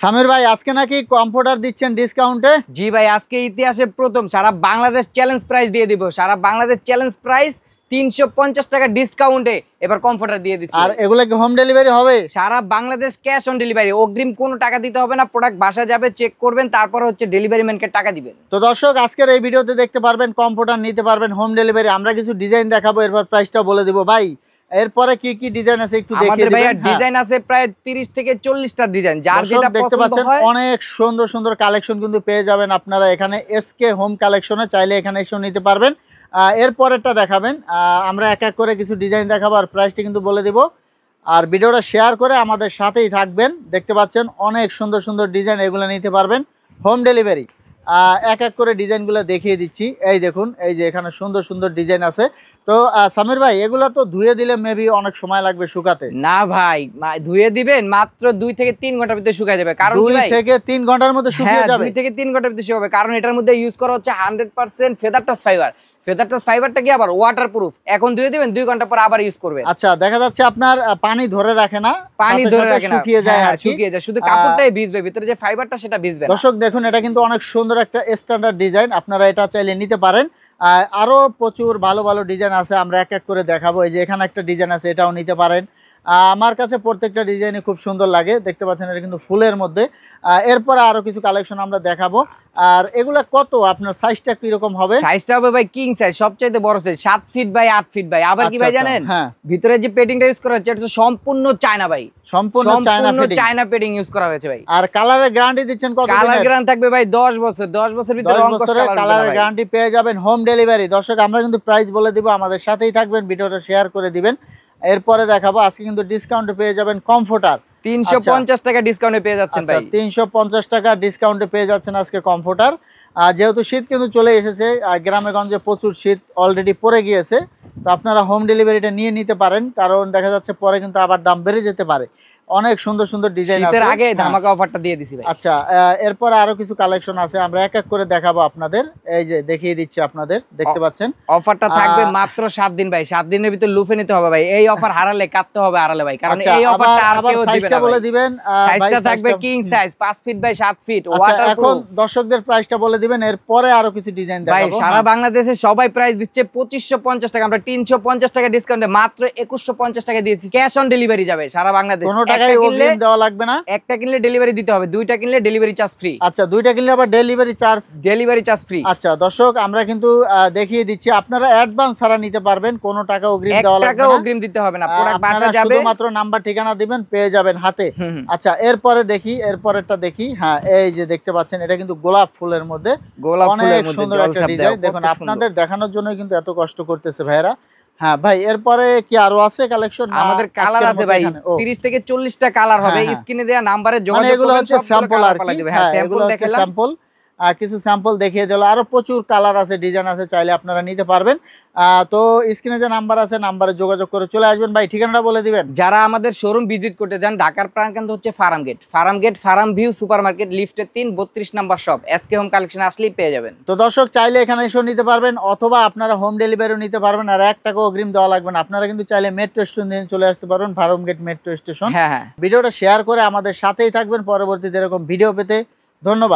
সামির ভাই আজকে নাকি কম্পিউটার দিচ্ছেন ডিসকাউন্টে? জি ভাই, আজকে ইতিহাসে প্রথম সারা বাংলাদেশ চ্যালেঞ্জ প্রাইস দিয়ে দিব। সারা বাংলাদেশ চ্যালেঞ্জ প্রাইস 350 টাকা ডিসকাউন্টে এবার কম্পিউটার দিয়ে দিচ্ছি। আর এগুলা কি হোম ডেলিভারি হবে? সারা বাংলাদেশ ক্যাশ অন ডেলিভারি, অগ্রিম কোনো টাকা দিতে হবে না। প্রোডাক্ট বাসায় যাবে, চেক করবেন, তারপর হচ্ছে ডেলিভারি ম্যানকে টাকা দিবেন। তো দর্শক আজকের এই ভিডিওতে দেখতে পারবেন কম্পিউটার নিতে পারবেন হোম ডেলিভারি। আমরা কিছু ডিজাইন দেখাবো, এরপর প্রাইসটা বলে দিব। ভাই এরপরে কি কি ডিজাইন আছে একটু দেখিয়ে দিবেন। আমাদের ডিজাইন আছে প্রায় 30 থেকে 40টা ডিজাইন, যার যেটা দেখতে পাচ্ছেন পছন্দ হয়। অনেক সুন্দর সুন্দর কালেকশন কিন্তু পেয়ে যাবেন আপনারা এখানে এসকে হোম কালেকশনে, চাইলে এখানে এসে নিতে পারবেন। এরপরেরটা দেখাবেন, আমরা এক এক করে কিছু ডিজাইন দেখাবো আর প্রাইসটা কিন্তু বলে দিব। আর ভিডিওটা শেয়ার করে আমাদের সাথেই থাকবেন। দেখতে পাচ্ছেন অনেক সুন্দর সুন্দর ডিজাইন, এগুলো নিতে পারবেন হোম ডেলিভারি। এক এক করে ডিজাইনগুলো দেখিয়ে দিচ্ছি। এই দেখুন, এই যে এখানে সুন্দর সুন্দর ডিজাইন আছে। তো সামির ভাই এগুলো তো ধুয়ে দিলে মেবি অনেক সময় লাগবে শুকাতে। না ভাই, ধুয়ে দিবেন মাত্র 2 থেকে 3 ঘন্টার ভিতরে শুকিয়ে যাবে। কারণ 2 থেকে 3 ঘন্টার মধ্যে শুকিয়ে যাবে। 2 থেকে 3 ঘন্টার ভিতরে শুকাবে, কারণ এটার মধ্যে ইউজ করা হচ্ছে 100% feather touch fibre. Feather touch ফাইবারটা কি আবার ওয়াটারপ্রুফ। এখন ধুয়ে দিবেন, 2 ঘন্টা পর আবার ইউজ করবেন। আচ্ছা, দেখা যাচ্ছে আপনার পানি ধরে রাখে না, পানি ধরে রাখে না, শুকিয়ে যায়। আর শুকিয়ে যায়, শুধু কাপড়টাই ভিজবে, ভিতরে যে ফাইবারটা সেটা ভিজবে না। দর্শক দেখুন, এটা কিন্তু অনেক সুন্দর একটা স্ট্যান্ডার্ড ডিজাইন, আপনারা এটা চাইলে নিতে পারেন। আরো প্রচুর ভালো ভালো ডিজাইন আছে, আমরা এক এক করে দেখাবো। এই যে এখানে একটা ডিজাইন আছে, এটাও নিতে পারেন। আমার কাছে প্রত্যেকটা ডিজাইনই খুব সুন্দর লাগে। দেখতে পাচ্ছেন এটা কিন্তু ফুলের মধ্যে। এরপরে আরো কিছু কালেকশন আমরা দেখাবো। আর এগুলা কত, আপনার সাইজটা কি রকম হবে? সাইজটা হবে ভাই কিং সাইজ, সবচেয়ে বড় সাইজ, 7 ফিট বাই 8 ফিট ভাই। আবার কি ভাই জানেন, ভিতরে যে পেডিংটা ইউজ করা হচ্ছে এটা সম্পূর্ণ চায়না ভাই, সম্পূর্ণ চায়না পেডিং ইউজ করা হয়েছে ভাই। আর কালারের গ্যারান্টি দিচ্ছেন কত? কালার গ্যারান্টি থাকবে ভাই 10 বছর। 10 বছরের ভিতরে রং কস কালারের গ্যারান্টি পেয়ে যাবেন, হোম ডেলিভারি। দর্শক আমরা কিন্তু প্রাইস বলে দিব, আমাদের সাথেই থাকবেন, ভিডিওটা শেয়ার করে দিবেন। এরপরে দেখাবো আজকে কিন্তু ডিসকাউন্টে পেয়ে যাবেন কমফোর্টার 350 টাকা ডিসকাউন্টে পেয়ে যাচ্ছেন ভাই। 350 টাকা ডিসকাউন্টে পেয়ে যাচ্ছেন আজকে কমফোর্টার। যেহেতু শীত কিন্তু চলে এসেছে, গ্রামে গঞ্জে প্রচুর শীত অলরেডি পড়ে গিয়েছে, তো আপনারা হোম ডেলিভারিটা নিয়ে নিতে পারেন, কারণ দেখা যাচ্ছে পরে কিন্তু আবার দাম বেড়ে যেতে পারে। অনেক সুন্দর সুন্দর ডিজাইন আছে, শীতের আগে ধামাকা অফারটা দিয়ে দিছি ভাই। আচ্ছা, এরপর আরো কিছু কালেকশন আছে, আমরা এক এক করে দেখাবো আপনাদের। এই যে দেখিয়ে দিচ্ছি আপনাদের, দেখতে পাচ্ছেন অফারটা থাকবে মাত্র 7 দিন ভাই। 7 দিনের ভিতরে লুফে নিতে হবে ভাই। এই অফার হারালে কাটতে হবে আড়ালে ভাই, কারণ এই অফারটা আর কেউ দিবে না। বলে দিবেন সাইজটা থাকবে king size, 5 feet by 7 feet waterproof. এখন দর্শকদের প্রাইসটা বলে দিবেন, এরপরে আরো কিছু ডিজাইন দেখাবো ভাই। সারা বাংলাদেশে সবাই প্রাইস দিচ্ছে 2550 টাকা, আমরা 350 টাকা ডিসকাউন্টে মাত্র 2150 টাকা দিয়েছি। ক্যাশ অন ডেলিভারি যাবে সারা বাংলাদেশ। কোনো টাকাই অগ্রিম দেওয়া লাগবে না। একটা কিনলে ডেলিভারি দিতে হবে, দুইটা কিনলে ডেলিভারি চার্জ ফ্রি। আচ্ছা, দুইটা কিনলে আবার ডেলিভারি চার্জ ফ্রি। আচ্ছা দর্শক, আমরা কিন্তু দেখিয়ে দিচ্ছি, আপনারা অ্যাডভান্স ছাড়া নিতে পারবেন, কোনো টাকা অগ্রিম দেওয়া লাগবে না। 1 টাকা অগ্রিম দিতে হবে না, প্রোডাক্ট বাসা যাবে, শুধুমাত্র নাম্বার ঠিকানা দিবেন, পেয়ে যাবেন হাতে। আচ্ছা, এরপরে দেখি, এরপরেরটা দেখি। হ্যাঁ, এই যে দেখতে পাচ্ছেন এটা কিন্তু গোলাপ ফুলের মধ্যে, অনেক সুন্দর একটা ডিজাইন। দেখুন, আপনাদের দেখানোর জন্য কিন্তু এত কষ্ট করতেছে ভাইরা। হ্যাঁ ভাই, এরপরে কি আরো আছে কালেকশন? আমাদের কালার আছে ভাই, 30 থেকে 40টা কালার হবে। স্ক্রিনে দেয়া নম্বরে যোগাযোগ করবেন। এগুলো হচ্ছে স্যাম্পল আর কি। হ্যাঁ, এগুলো হচ্ছে স্যাম্পল, কিছু স্যাম্পল দেখিয়ে দিল। আরো প্রচুর কালার আছে, ডিজাইন আছে, চাইলে আপনারা নিতে পারবেন। তো স্ক্রিনে যে নাম্বার আছে, নাম্বারে যোগাযোগ করে চলে আসবেন। ভাই ঠিকানাটা বলে দিবেন। যারা আমাদের শোরুম ভিজিট করতে যান, ঢাকার প্রাণকেন্দ্র হচ্ছে Farmgate Farm View supermarket, লিফটের 3 32 number shop, SK Home Collection আসলেই পেয়ে যাবেন। তো দর্শক চাইলে এখানে এসে নিতে পারবেন, অথবা আপনারা হোম ডেলিভারিও নিতে পারবেন, আর 1 টাকা অগ্রিম দেওয়া লাগবে না। আপনারা কিন্তু চাইলে মেট্রো স্টেশন দিয়ে চলে আসতে পারবেন, ফার্ম গেট মেট্রো স্টেশন। হ্যাঁ, ভিডিওটা শেয়ার করে আমাদের সাথেই থাকবেন, পরবর্তীতে এরকম ভিডিও পেতে। ধন্যবাদ।